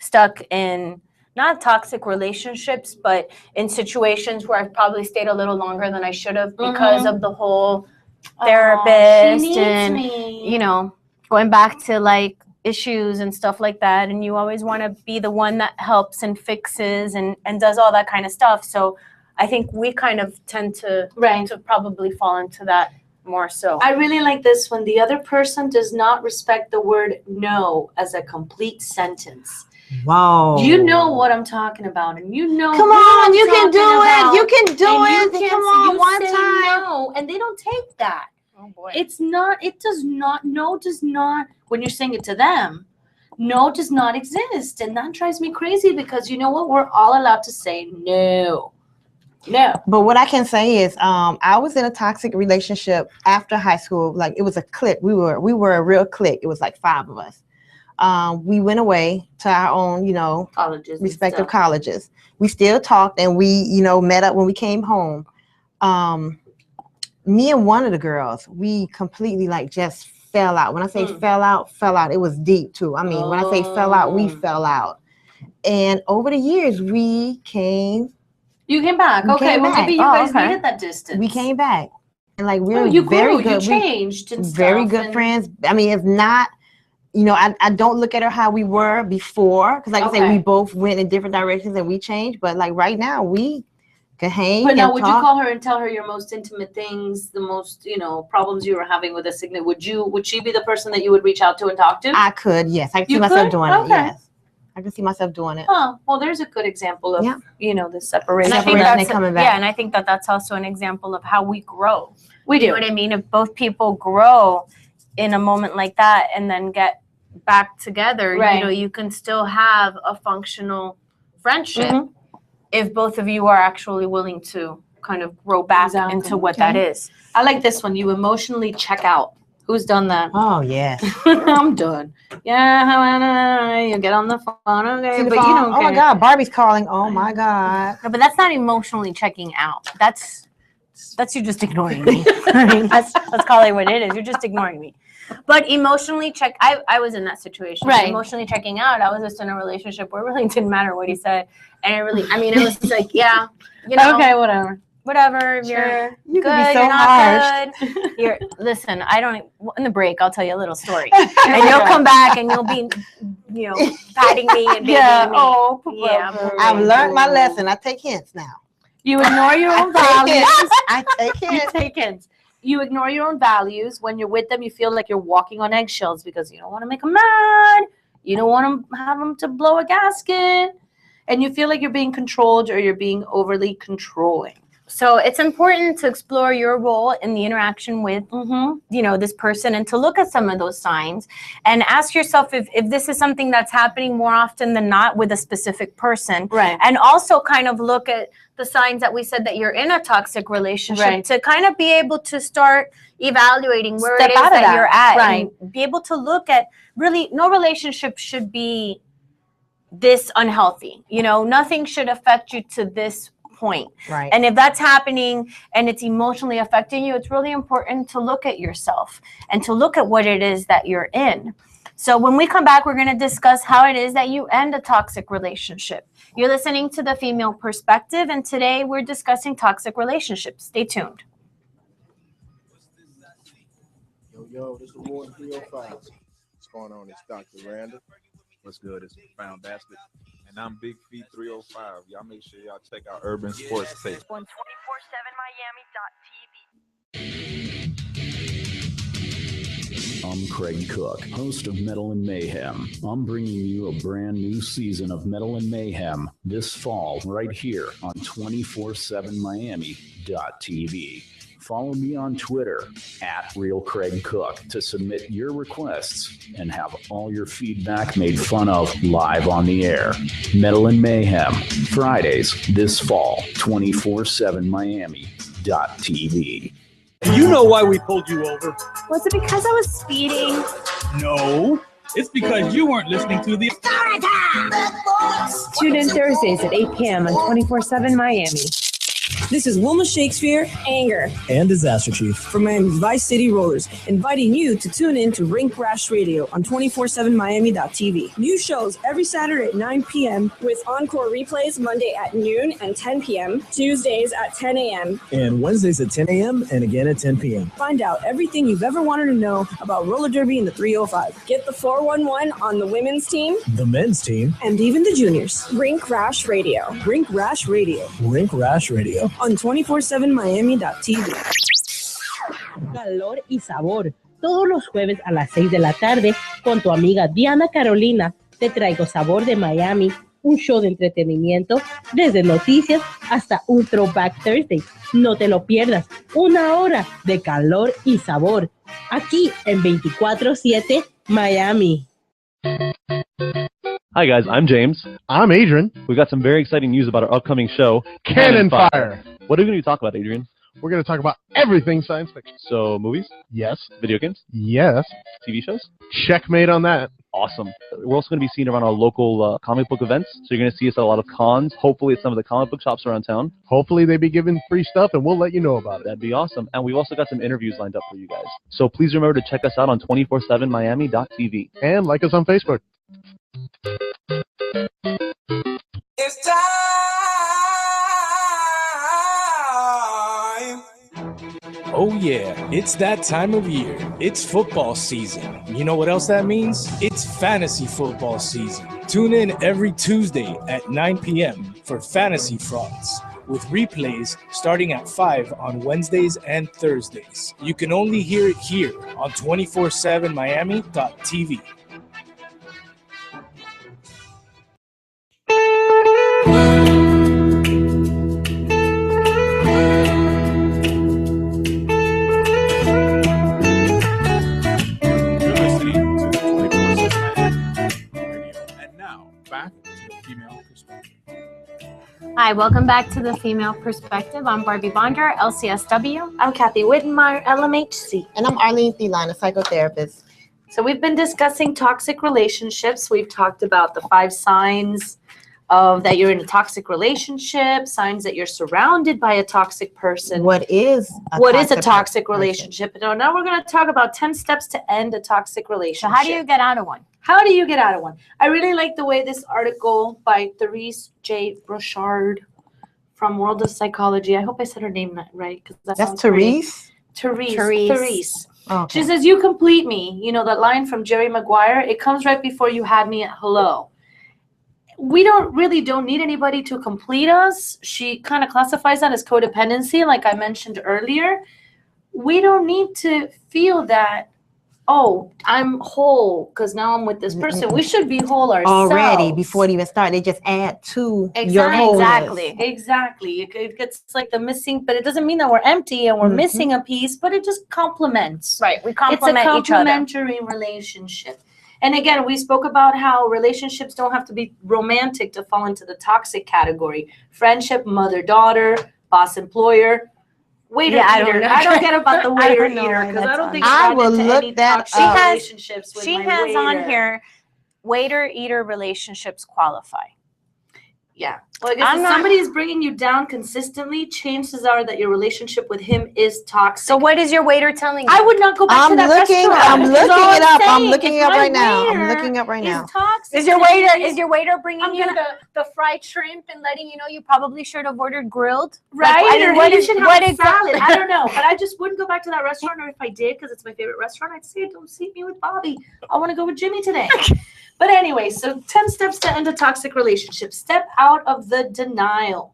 stuck in not toxic relationships, but in situations where I've probably stayed a little longer than I should have because of the whole therapist she needs and me. going back to like issues and stuff like that, and you always want to be the one that helps and fixes and does all that kind of stuff. So I think we kind of tend to Right. to probably fall into that more so. I really like this one. The other person does not respect the word no as a complete sentence. Wow. You know what I'm talking about, and you know. Come who on, I'm you can do talking it. about, You can do and it. you Come can't- on, you one say time. No, and they don't take that. Oh boy. It's not. It does not. No does not. When you're saying it to them, no does not exist, and that drives me crazy because you know what? We're all allowed to say no. No. But what I can say is, I was in a toxic relationship after high school. Like it was a clique. We were a real clique. It was like 5 of us. We went away to our own, colleges, respective colleges. We still talked, and we, met up when we came home. Me and one of the girls, we completely just fell out. When I say fell out, it was deep too. I mean, when I say fell out, we fell out. And over the years, we came. You came back. We Okay, came well back. maybe you guys needed that distance. We came back, and like we were you grew, very you good. changed and very stuff, good and- friends. I mean, if not, I don't look at her how we were before, because like I say, Okay. we both went in different directions and we changed. But like right now, we can hang. But now, and would talk. you call her and tell her your most intimate things, the most, problems you were having with a significant? Would she be the person that you would reach out to and talk to? I could, yes. I could see You myself could? doing Okay. it. Yes, I could see myself doing it. Oh, well, there's a good example of, the separation. And I think Separation that's and coming back. yeah, and I think that that's also an example of how we grow. We do. You know what I mean? If both people grow in a moment like that and then get back together, Right. you can still have a functional friendship Mhm. if both of you are actually willing to kind of grow back into what that Okay. is. I like this one. You emotionally check out. Who's done that? Oh yes. I'm done. Yeah, you get on the phone, okay, See the but phone? you don't Oh my care. God, Barbie's calling. Oh my God. No, but that's not emotionally checking out. That's you just ignoring me. I mean, let's call it what it is. You're just ignoring me. But emotionally I was in that situation. Right. Emotionally checking out. I was just in a relationship where it really didn't matter what he said. And it was like, yeah, Okay, whatever. whatever. Sure. You're You good. can be so You're harsh. not good. Listen. I don't. In the break, I'll tell you a little story, and you'll come back and you'll be, patting me and babying Yeah. me. Oh, Yeah. I've learned my lesson. I take hints now. You ignore your own I take values. hints. I take You hints. take hints. You ignore your own values. When you're with them, you feel like you're walking on eggshells because you don't want to make them mad. You don't want to have them to blow a gasket. And you feel like you're being controlled or you're being overly controlling. So it's important to explore your role in the interaction with, this person, and to look at some of those signs and ask yourself if this is something that's happening more often than not with a specific person. Right. And also kind of look at the signs that we said that you're in a toxic relationship Right. to kind of be able to start evaluating where Step it is out of that that. you're at, Right. and be able to look at really no relationship should be this unhealthy. Nothing should affect you to this point. Right. And if that's happening and it's emotionally affecting you, it's really important to look at yourself and to look at what it is that you're in. So when we come back, we're going to discuss how it is that you end a toxic relationship. You're listening to The Female Perspective, and today we're discussing toxic relationships. Stay tuned. Yo, this is Ward 305. What's going on? It's Dr. Randall. What's good? It's Found Bastard. And I'm Big Feet 305. Y'all make sure y'all check out Urban Sports Tape. On 247miami.tv. I'm Craig Cook, host of Metal and Mayhem. I'm bringing you a brand new season of Metal and Mayhem this fall right here on 247miami.tv. Follow me on Twitter @RealCraigCook to submit your requests and have all your feedback made fun of live on the air. Metal and Mayhem, Fridays this fall, 247miami.tv. You know why we pulled you over? Was it because I was speeding? No. It's because you weren't listening to the Tune in Thursdays at 8 p.m. on 247 Miami. This is Wilma Shakespeare, Anger, and Disaster Chief from Miami's Vice City Rollers, inviting you to tune in to Rink Rash Radio on 247miami.tv. New shows every Saturday at 9 p.m. with encore replays Monday at noon and 10 p.m., Tuesdays at 10 a.m. and Wednesdays at 10 a.m. and again at 10 p.m. Find out everything you've ever wanted to know about roller derby in the 305, Get the 411 on the women's team the men's team, and even the juniors. Rink Rash Radio. Rink Rash Radio on 247miami.tv. calor y sabor. Todos los jueves a las 6 de la tarde, con tu amiga Diana Carolina, te traigo Sabor de Miami, un show de entretenimiento, desde noticias hasta un Throwback Thursday. No te lo pierdas, 1 hora de calor y sabor, aquí en 24/7 Miami. Hi guys, I'm James. I'm Adrian. We've got some very exciting news about our upcoming show, Cannon Fire. What are we going to talk about, Adrian? We're going to talk about everything science fiction. So, movies? Yes. Video games? Yes. TV shows? Checkmate on that. Awesome. We're also going to be seen around our local comic book events. So you're going to see us at a lot of cons, hopefully at some of the comic book shops around town. Hopefully they be giving free stuff and we'll let you know about it. That'd be awesome. And we've also got some interviews lined up for you guys. So please remember to check us out on 247miami.tv. And like us on Facebook. It's time. Oh yeah, it's that time of year. It's football season. You know what else that means? It's fantasy football season. Tune in every Tuesday at 9 p.m. for Fantasy Frauds, with replays starting at 5 on Wednesdays and Thursdays. You can only hear it here on 247miami.tv. Back to the female perspective. Hi, welcome back to the Female Perspective. I'm Barbie Bonder, LCSW. I'm Kathy Wittenmeyer, LMHC. And I'm Arlene Thielon, a psychotherapist. So we've been discussing toxic relationships. We've talked about the 5 signs of that you're in a toxic relationship, signs that you're surrounded by a toxic person. What is a toxic relationship? Now we're going to talk about 10 steps to end a toxic relationship. So how do you get out of one? How do you get out of one? I really like the way this article by Therese J. Brochard from World of Psychology. I hope I said her name right. That's Therese? Therese. Okay. She says, "You complete me." You know, that line from Jerry Maguire, it comes right before you had me at hello. We don't need anybody to complete us. She kind of classifies that as codependency, like I mentioned earlier. We don't need to feel that, oh, I'm whole because now I'm with this person. We should be whole ourselves. Already, before it even started, they just add to your wholeness. Exactly. It gets like the missing, but it doesn't mean that we're empty and we're missing a piece, but it just complements. Right, we complement It's a each other. complementary relationship. And again, we spoke about how relationships don't have to be romantic to fall into the toxic category. Friendship, mother-daughter, boss-employer, waiter-eater. I don't know. I don't get about the I don't know waiter-eater why because I that's don't on think here. I've gotten into any toxic relationships with She my has on waiter. here, waiter-eater relationships qualify. Yeah. Well, I guess if somebody is bringing you down consistently, chances are that your relationship with him is toxic. So what is your waiter telling you? I would not go back to that restaurant. I'm is looking all it up. saying. I'm looking If it up my right now. I'm waiter looking up right now. is toxic Is your to me, waiter bringing you the fried shrimp and letting you know you probably should have ordered grilled? Right? Like, Or what you is- should what have a is- salad. I don't know. But I just wouldn't go back to that restaurant. Or if I did, because it's my favorite restaurant, I'd say, don't seat me with Bobby. I want to go with Jimmy today. But anyway, so 10 steps to end a toxic relationship. Step out of the denial.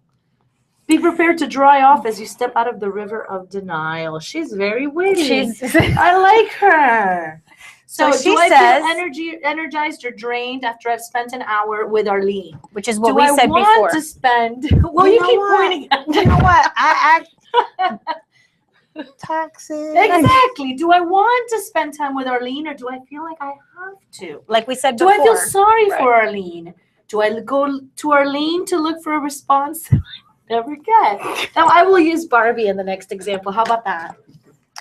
Be prepared to dry off as you step out of the river of denial. She's very witty. I like her. So she do I says- feel energized or drained after I've spent an hour with Arlene? Which is what Do we I said want before. to spend? Well, you know keep what? pointing at me. You know what? Toxic. Exactly. Do I want to spend time with Arlene or do I feel like I have to? Like we said Do before. I feel sorry Right. for Arlene? Do I go to Arlene to look for a response that I never get? Now, I will use Barbie in the next example. How about that?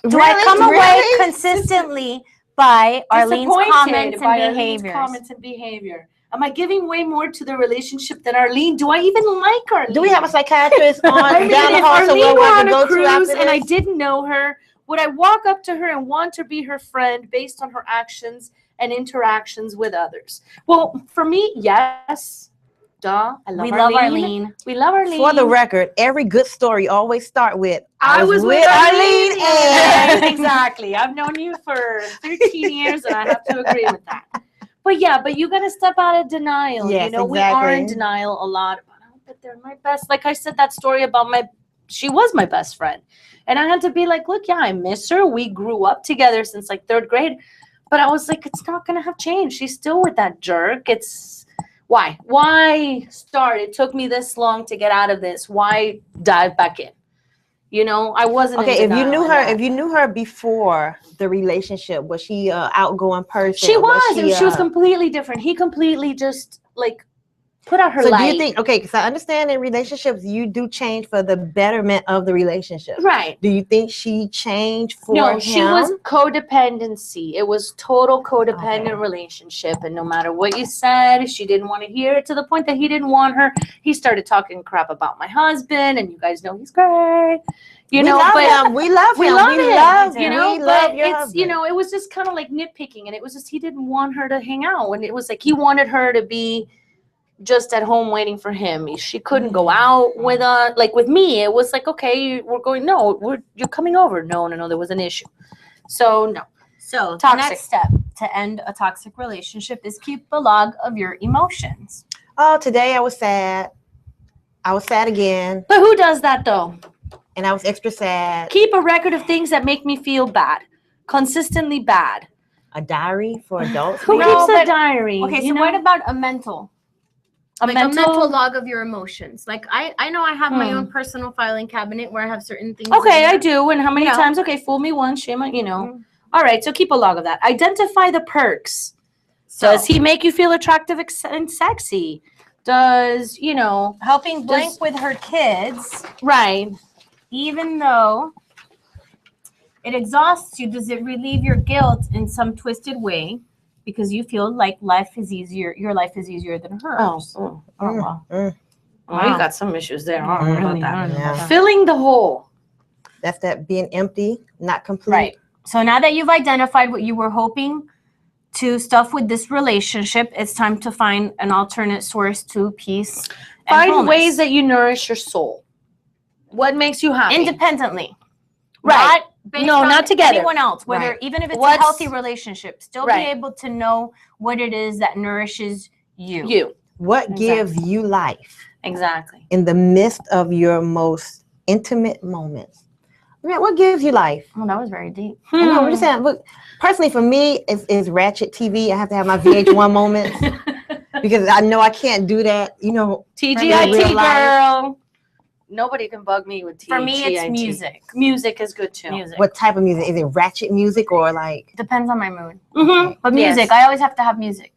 Do I come away consistently by Arlene's Disappointed comments by and Arlene's behaviors? comments and behavior. Am I giving way more to the relationship than Arlene? Do I even like Arlene? Do we have a psychiatrist on I mean, down the if hall so Arlene we'll were want on to go a to cruise after and I this? didn't know her, would I walk up to her and want to be her friend based on her actions and interactions with others? Well, for me, yes. Duh. I love We Arlene. love Arlene. We love Arlene. For the record, every good story always start with I was with Arlene and Exactly. I've known you for 13 years and I have to agree with that. But yeah, but you got to step out of denial. Yes, you know, we are in exactly. denial a lot. But they're my best. Like I said, that story about she was my best friend. And I had to be like, look, yeah, I miss her. We grew up together since like 3rd grade. But I was like, it's not going to have changed. She's still with that jerk. It's why start? It took me this long to get out of this. Why dive back in? You know, I wasn't. Okay, if you knew her before the relationship, was she an outgoing person? She was, and she was completely different. He completely just like put out her light. So light. do you think, okay, because I understand in relationships, you do change for the betterment of the relationship. Right. Do you think she changed for him? No, she was codependency. It was total codependent relationship. And no matter what you said, she didn't want to hear it, to the point that he didn't want her. He started talking crap about my husband, and you guys know he's great. We love him. We love him. You know, but it's, you know, it was just kind of like nitpicking, and it was just, he didn't want her to hang out. And it was like, he wanted her to be just at home waiting for him. She couldn't go out with like with me. It was like, okay, we're going, you're coming over. No, there was an issue. So no. So Toxic. the next step to end a toxic relationship is keep a log of your emotions. Oh, today I was sad. I was sad again. But who does that though? And I was extra sad. Keep a record of things that make me feel bad. Consistently bad. A diary for adults? Who keeps a diary? Okay, so what about a mental? A mental log of your emotions. Like I know I have my own personal filing cabinet where I have certain things. Okay, I do. And how many times? Okay, fool me once, shame on, All right, so keep a log of that. Identify the perks. Does he make you feel attractive and sexy? Does, helping blank with her kids. Right. Even though it exhausts you, does it relieve your guilt in some twisted way? Because you feel like life is easier, your life is easier than hers. Well, you got some issues there. I don't know about that. Filling the hole. That's that being empty, not complete. Right. So now that you've identified what you were hoping to stuff with this relationship, it's time to find an alternate source to peace. Find ways that you nourish your soul. What makes you happy? Independently. Right. Not together. Anyone else, whether even if it's a healthy relationship, still be able to know what it is that nourishes you. What gives you life? Exactly. In the midst of your most intimate moments. What gives you life? Well, that was very deep. I know, I'm just saying, look, personally for me, it's Ratchet TV. I have to have my VH1 moments because I know I can't do that, TGIT girl. Nobody can bug me with TGIT. For me, it's music. Music is good too. Music. What type of music? Is it ratchet music or like? Depends on my mood. Mm-hmm. But music, I always have to have music.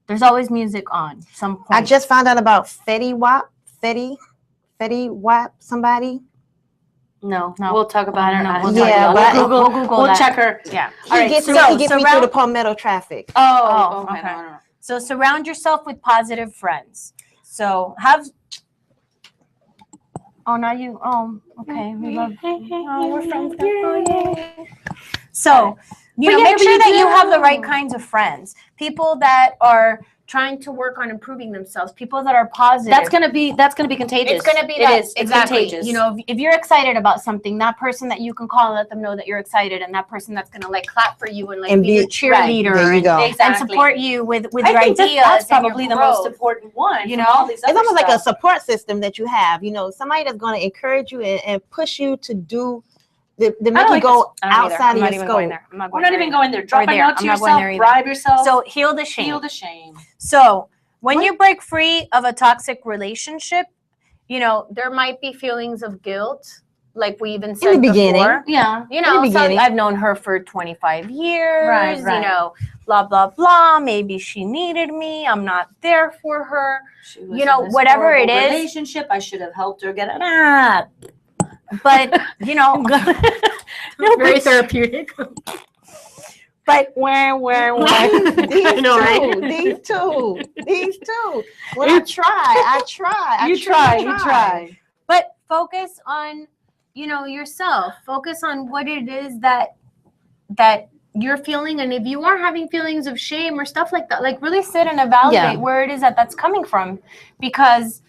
There's always music on some point. I just found out about Fetty Wap. Fetty Wap, somebody. No, we'll talk about her. We'll Google we'll that. check her. Yeah. He gets me through the Palmetto traffic. Okay. So surround yourself with positive friends. So have. Oh, now you. Oh, okay. We love. Oh, we're friends now. Oh, yay. So, make sure that you have the right kinds of friends. People that are trying to work on improving themselves. People that are positive. That's gonna be contagious. It's gonna be It's exactly. contagious. If you're excited about something, that person that you can call and let them know that you're excited, and that person that's gonna clap for you and be your cheerleader and support you with your ideas. That's probably the most important one. It's almost like a support system that you have. Somebody that's going to encourage you and push you to do. They make you go outside of your scope. We're not even going there. Drop a note to yourself. Bribe yourself. So heal the shame. Heal the shame. So when you break free of a toxic relationship, there might be feelings of guilt, like we even said in the beginning. Before. Yeah. I've known her for 25 years. Right. Blah blah blah. Maybe she needed me. I'm not there for her. She was in this whatever it is. Relationship. I should have helped her get it. But very therapeutic. But where? These two. Well, I try. You try. But focus on, yourself. Focus on what it is that you're feeling, and if you are having feelings of shame or stuff like that, really sit and evaluate where it is that's coming from, because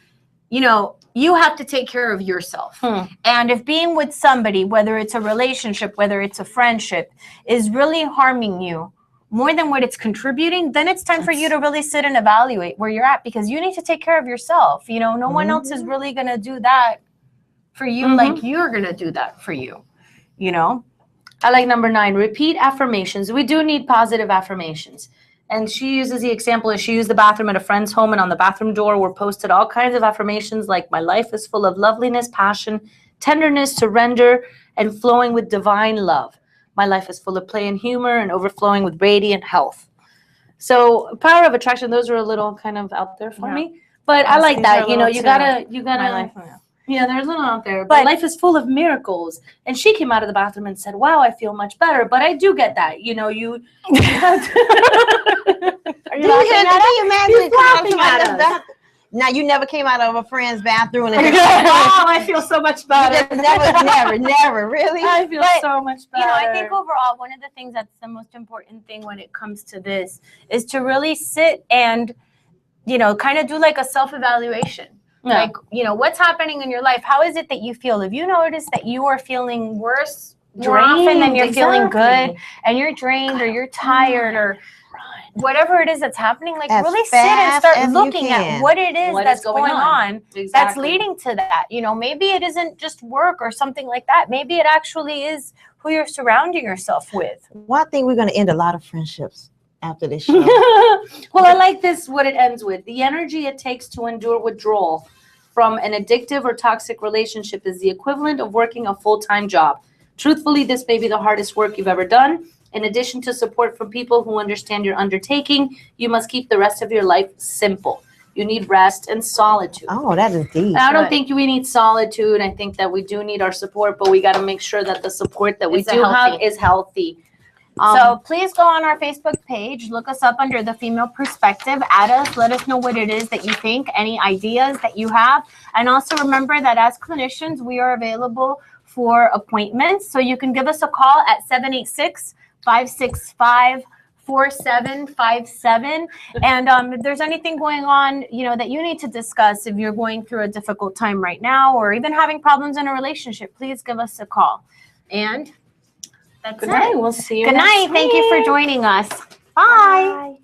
you have to take care of yourself. And if being with somebody, whether it's a relationship, whether it's a friendship, is really harming you more than what it's contributing, then it's time for you to really sit and evaluate where you're at, because you need to take care of yourself. No one else is really going to do that for you, Mhm. like you're gonna do that for you, you know? I like number 9, repeat affirmations. We do need positive affirmations. And she uses the example as she used the bathroom at a friend's home, and on the bathroom door were posted all kinds of affirmations like, my life is full of loveliness, passion, tenderness, surrender, and flowing with divine love. My life is full of play and humor and overflowing with radiant health. So power of attraction, those are a little kind of out there for Yeah. me. But I Yes, like these are a that. You know, little you too- gotta, my life, yeah, they're a little out there. But life is full of miracles. And she came out of the bathroom and said, wow, I feel much better. But I do get that. You know, you have to. Are you laughing at us? Can you imagine He's laughing coming out at of us. that? Now you never came out of a friend's bathroom and Oh, I feel so much better. never, really. I feel But, so much better. You know, I think overall, one of the things that's the most important thing when it comes to this is to really sit and, you know, kind of do like a self-evaluation. Yeah. Like, you know, what's happening in your life? How is it that you feel? If you notice that you are feeling worse more often than you're feeling good, and you're drained or you're tired or whatever it is that's happening, like As really sit and fast start as you looking at can. what it is What that's is going on? that's Exactly. leading to that. You know, maybe it isn't just work or something like that. Maybe it actually is who you're surrounding yourself with. Well, I think we're going to end a lot of friendships after this show. Well, I like this, what it ends with. The energy it takes to endure withdrawal from an addictive or toxic relationship is the equivalent of working a full-time job. Truthfully, this may be the hardest work you've ever done. In addition to support from people who understand your undertaking, you must keep the rest of your life simple. You need rest and solitude. Oh, that is deep. And I don't think we need solitude. I think that we do need our support, but we got to make sure that the support that we Is do have healthy. is healthy. So please go on our Facebook page, look us up under the Female Perspective, add us, let us know what it is that you think, any ideas that you have. And also remember that as clinicians, we are available for appointments. So you can give us a call at 786-565-4757. And if there's anything going on, you know, that you need to discuss, if you're going through a difficult time right now or even having problems in a relationship, please give us a call. And that's Good it. night. We'll see you Good next night. Thank you for week. joining us. Bye.